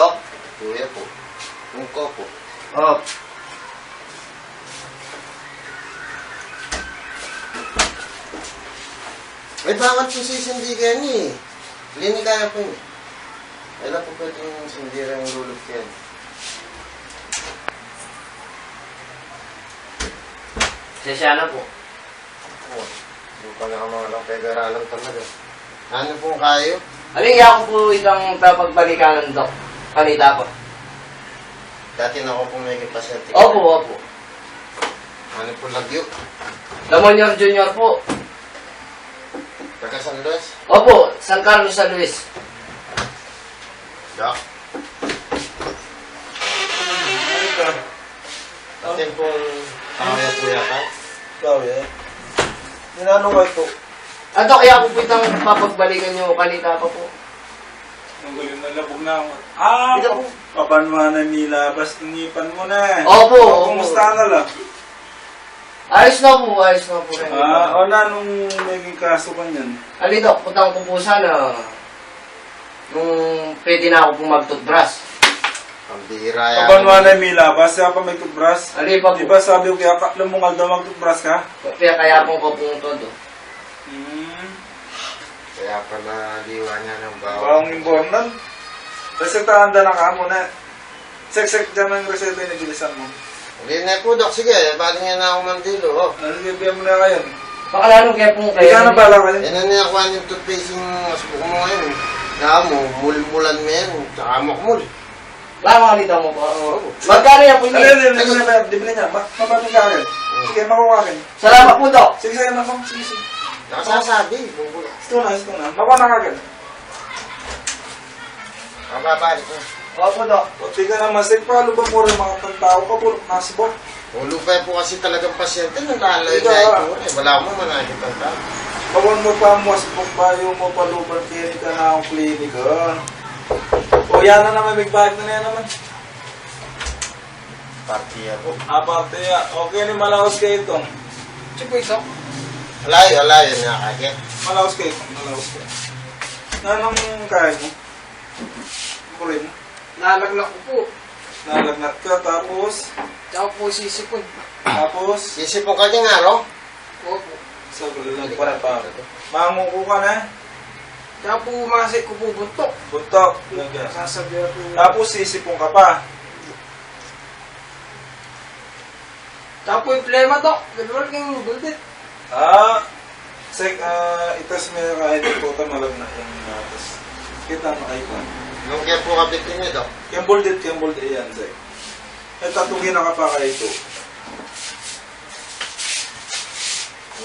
Dok? Kuya po. Tungko po. Oh. Ay, bakit po sisindigan niyo eh? Linig kaya po niyo. Kailan po pwedeng sindiran yung rulog yan? Sesya na po. Oo. Hindi pa na mga napag-aralan talaga. Ano po kayo? Aling ako po itang papagbalikan ng Dok. Kanita po. Dati na ako po may pasyente. Opo, opo. Ano po lagyo? Lamonior Junior po. Taga San Luis? Opo, San Carlos San Luis. Doc? Atin pong kaya po yata? Kaya? Ninanong ka ito? Dok, kaya po itang papagbalikan nyo kanita pa po. Ang galing na labog na ako. Ito po. Papanwanan nila, basta ngipan mo na. Opo, Kumusta na lang? Ayos na po rin. O na, nung naging kaso ka niyan? Ali Dok, putang ko po sana nung pwede na ako pong mag-toothbrush. Ang bihira yan. Papanwanan nila, basta pa may toothbrush. Ali pa po. Diba sabi ko kaya lumungal daw mag-toothbrush ka? Kaya po ko pong todo. Kaya pala liwa niya ng bawang. Bawang imbornan. Resetahan na ka muna. Sek-sek dyan ang reseta yung nagilisan mo. Hindi na po, Dok. Sige, baling yan na ako mandilo. Oh. Nalagyan mo na kayo. Baka lalong kaya pong Ikaw na pala kayo. Yan na niya kuha yung toothpaste yung masbuk mo ngayon. Kaya mo, mulmulan mo yan. Tsaka makmul. Lama kalita mo po. Oo. Magkano yan po Ano yun? yun? Dibili niya. Mabating ka rin. Sige, makuha akin. Salamat po Dok. Sige, sige, naku. Sige, sige. Nakasasabi. Bumbulo. Ito na. Makuha na kagad. Mababalik na. Opo Dok. Kunti ka naman. Sige, palo ba mo rin mga pantao ka po? Nasibok. Ulupay po kasi talagang pasyente nung laloy Ikaw, na ito. Wala mo manakit ang tao. Bawal mo pa mo asibok ba yung mo paluban clinic ka na ang clinic. O yan na naman. Big-bag na yan naman. Partiya po. Aparte ya. Okay ni malaos kayo itong. Sige po ito. Alayo na kagit. Malaos kayo. Anong kaya mo? Kurin mo. Nalaglag ko po. Nalagnat ka tapos. Tsaka po sisipon. Tapos. Isipon ka dyan nga, no? Opo. Sa gulag pa na pa. Manguko ka na. Tsaka po umasik ko po buntok. Buntok. Sasabihan po. Tapos sisipong ka pa. Tsaka po yung plema Dok. Gano'n kayong buldit. Itas may kahit ito ta malagna yung natas. Kita mo kayo pa. Nung kaya po kabitin niyo, Dok. Yung bolded yan, Zek. Eh, tatugin na ka pa kayo ito.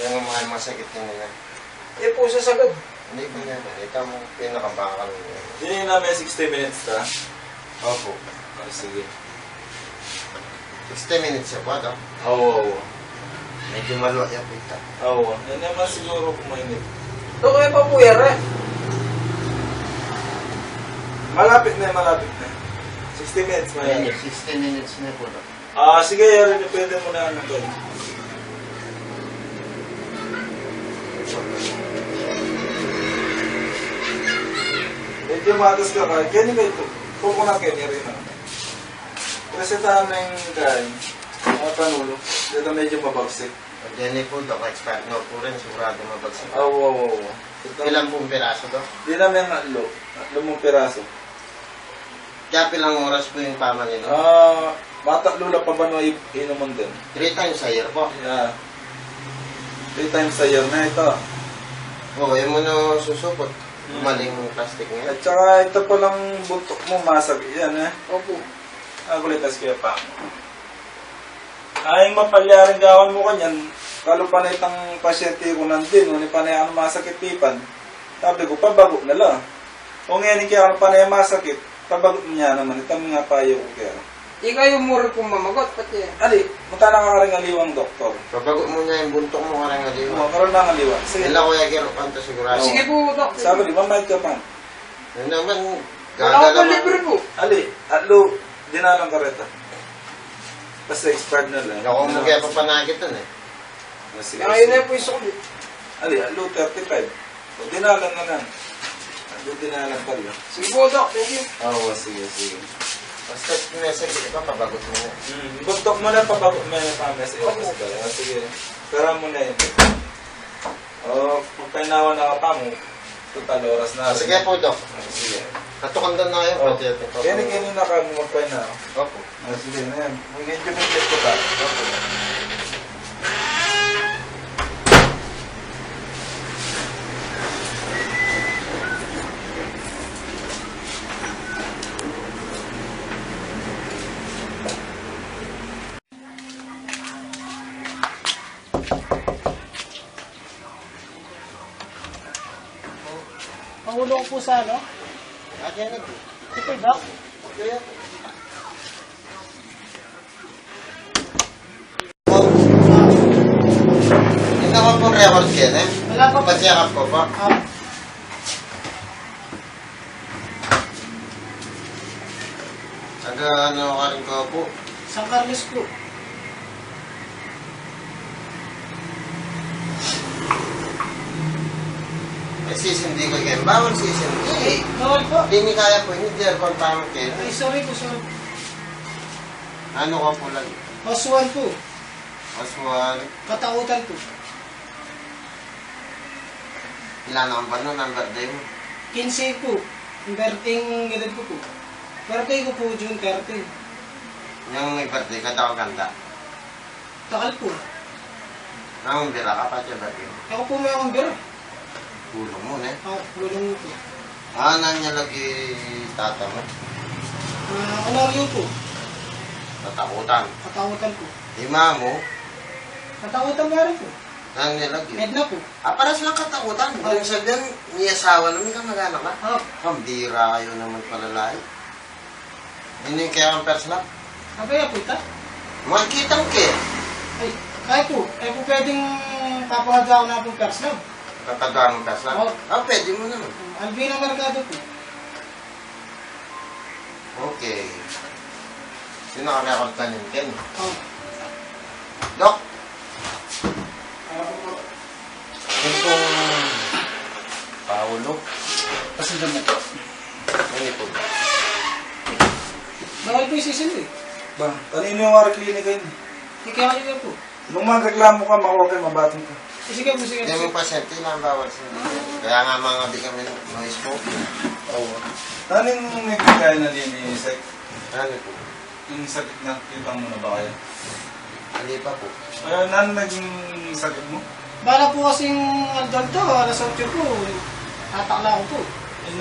Yan ang mga masakit nila. Eh po sasagad. Hindi ba yan? Ito mo pinakabakal niya. Yun namin 60 minutes ta. Opo. Sige. 60 minutes siya ba, Dok? Oo. Medyo maluwa yung pita. Oo. Yan naman siguro kumainit. Dok, kaya pa po yan eh. Malapit na. 60 minutes mo yan. 60 minutes na po, Dok. Sige, Yari, pwede mo na ano to. Medyo matas ka ka. Kenny ba ito? Kung na Kenny rin na. Presentahan na yung kain. Panulo. Dito medyo mabagsik. Pag yan po, Dok, expert no po rin. Sigurado mabagsak. Oo. Ilang pong piraso, Dok? Di namin ang atlo. Atlo mong piraso. Kaya pilang oras po yung pama nila? Matatlo lang pa ba no inuman din? 3 times a year po. Yeah. 3 times a year na ito. Oo, yun mo na susupot. Maling plastic niya. At saka ito palang buntok mo, masag yan eh. Opo. Nagulitas kaya pa. Ay mapalyaring gawan mo kanyan. Kalo pa na itang pasyente ko nandun, ngunit pa na yung masakit pipan. Sabi ko, pabago na lang. Kung ngayon kaya ano pa na yung masakit, pabago niya naman. Itang nga payo ko kaya. Ikaw yung mura kong mamagot, pati yan. Ali, munta na ka rin aliwang doktor. Pabago mo niya yung buntok mo karang aliwa. Karoon na aliwang. Sige. Yan lang kuya Gero, kanta sigurado. Sige po, Dok. Sabi, di ba may ka pa? Yan naman, Wala gagalaw. ko libre po. Ali, atlo, dinalang kareta. Basta expired na lang. Ako mo kaya papanagit dun eh. Sige, Ngayon na po yung sulit. Ali, atlo, 35. O, dinalang na lang. Buti na lang pala. Sige po, Dok. Thank you. Oo, sige, sige. Basta message ito, pabagot mo na. Buntok mo na pabago. May pa-message. Sige. Pera mo na yun. Pagkainawa na ka pa mo, total oras na. Sige po, Dok. Sige. Katukan doon na kayo. Pati ito. Kaya na ka mo magpaina. Opo. Sige na yan. Mag-educate ko ta. Opo. Pangulo ko po sa ano? Ayan na. Ito, Doc. Kaya. Hindi ako po record yan eh. Wala pa po. Pasyakap ko po. Taga ano ka rin ko po. San Carlos po. Eh sisindi ko yan. Bawal sisindi. Bawal po. Hindi ni kaya po. Hindi dyan po ang tamang kayo. Ay, sorry po, sorry. Ano ko po lang. Oswan po. Oswan. Katautan po. Ilan ang ba nun? Ang birthday mo? 15 po. Ang birthday edad ko po. Birthday ko po, June 30. Yung may birthday ka daw ganda. Takal po. Nangumbira ka pa siya birthday mo. Ako po may akong biro. Gulong mo na eh. Gulong po. Ano niya lagi tata mo? Alaryo po. Tatakutan. Katautan po. Lima mo? Katautan nga rin po. Ano niya lagi? Edna po. Paras lang katakutan. Yung sabihan, may asawa naman ka magana ka. Pambira kayo naman palalay. Hindi kaya ang first love. Abaya po ita. Makikita mo kaya. Ay, kaya po. Kaya po pwedeng papahadya ko na pong first love. Kakagawa mo first love? Oo. Pwede mo naman. Alvina Mercado po. Okay. Sino ka record ka niyan, Ken? Oh. Dok! Ako po. Yung pong Paulo. Pasensya mo po. Ano po? Bawal po yung sisindi. Ba, kanino yung ara klinika yun? Hindi kaya kanina po. Nung magreklamo ka, makuha kayo, mabatong ka. Sige po, sige. Hindi mo pasyente lang bawal sa kaya nga mga di kami no smoking. Oo. Taning nagbigay na din ni Sek? Ano po? Yung sakit na, kitang mo na ba kayo? Hindi pa po. Nan naging sakit mo? Bala po kasing andon to, alas 8 po. Tatakla ko po.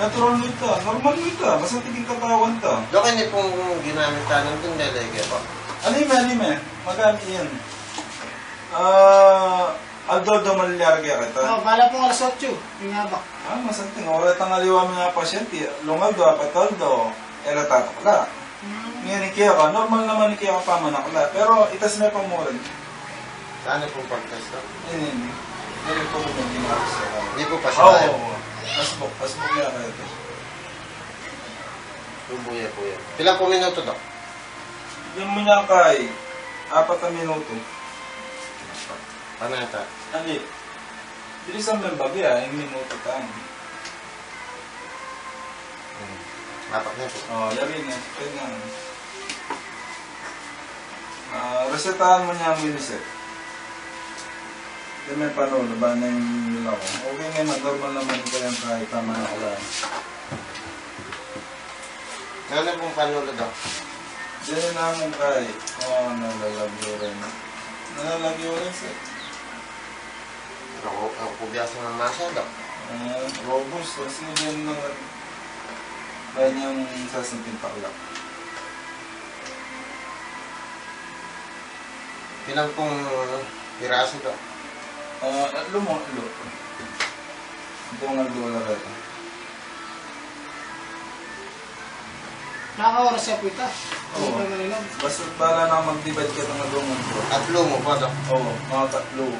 Natural mo ito. Normal mo ito. Basta tiging katawan to. Dok, hindi pong ginamit ka ng tindelege po. Anime. Magamit yan. Aldoldo Malyarga kita. Bala po alas 8. Yung habak. Masanting. Wala tang aliwa mga pasyente. Lungaldo, apatoldo. Tatakla. Ngayon ikiya ka. Normal naman ikiya ka pa manakla. Pero itas na pang mo rin. Ano pong pag-test dok? Hindi. Hindi po mo naging makasya. Hindi po pa siya. Oo. Asbok niya kayo ito. Bubuya po yan. Pilang po minuto dok? Yung mo niya kay 4 na minuto. Paano ito? Ani, bilis ang bagya, yung minuto tang. Dapat na po. Yari nga, kaya nga. Resetahan mo niya ang Minisec. Hindi may panulo, ba na yung nila ko? Okay naman, normal naman ko yan kahit tama na ko lang. Ano pong panulo dok? Diyan na mo kay, nalalagyo rin. Nalalagyo rin sir. Ako po biya sa mga masa dok. Robust, kasi diyan na bayan yung sasanting paulak. Pilang pong piraso dok? Lumo. Ito nga doon na rin. Nakaka-oras siya po ita. Oo. Basta para na mag-divide ka ng lumon ko. Tatlo mo po dok? Oo, mga tatlo.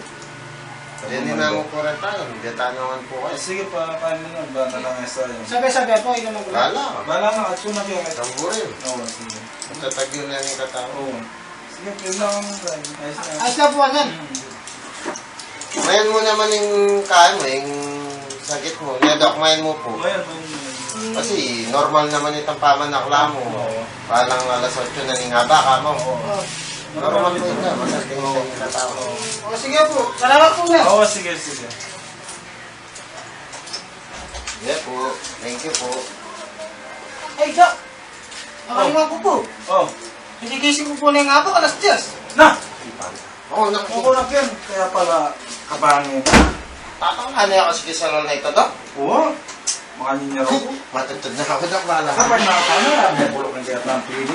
Hindi na mo po rin tayo. Hindi tanungan po kayo. Sige pa, paano na? Ba na lang isa yun? Sabi-sabi po, ilan ang gulat. Wala. Bala nga, at yun na kaya. Tamburin. Oo, sige. Tatagyo na yung katao. Oo. Sige, yun lang ang ayos na. Ayos na po yan. Ngayon mo naman yung kaya mo, yung sakit mo. Nedokmain mo po. Ngayon, Kasi normal naman itong pamanakla mo. Palang alas 8 na ning haba ka mo. Normal po ito. Masakit mo sa tao. O, sige po. Salamat po na. Oo, sige, sige. Yeah po. Thank you po. Ay, Jack. Nakalimutan ko po. Oh, Hindi gising ko po na yung apo, alas 10. na! Oo, naku. Ako na yan. Kaya pala, kabangin. Tatang ano ako sige sa lol na ito, Dok? Oo. Mga ninyaro ko. Matutod na ako, Dok. Bahala ka. Kapag nakakana, may bulok ng kaya ng pili.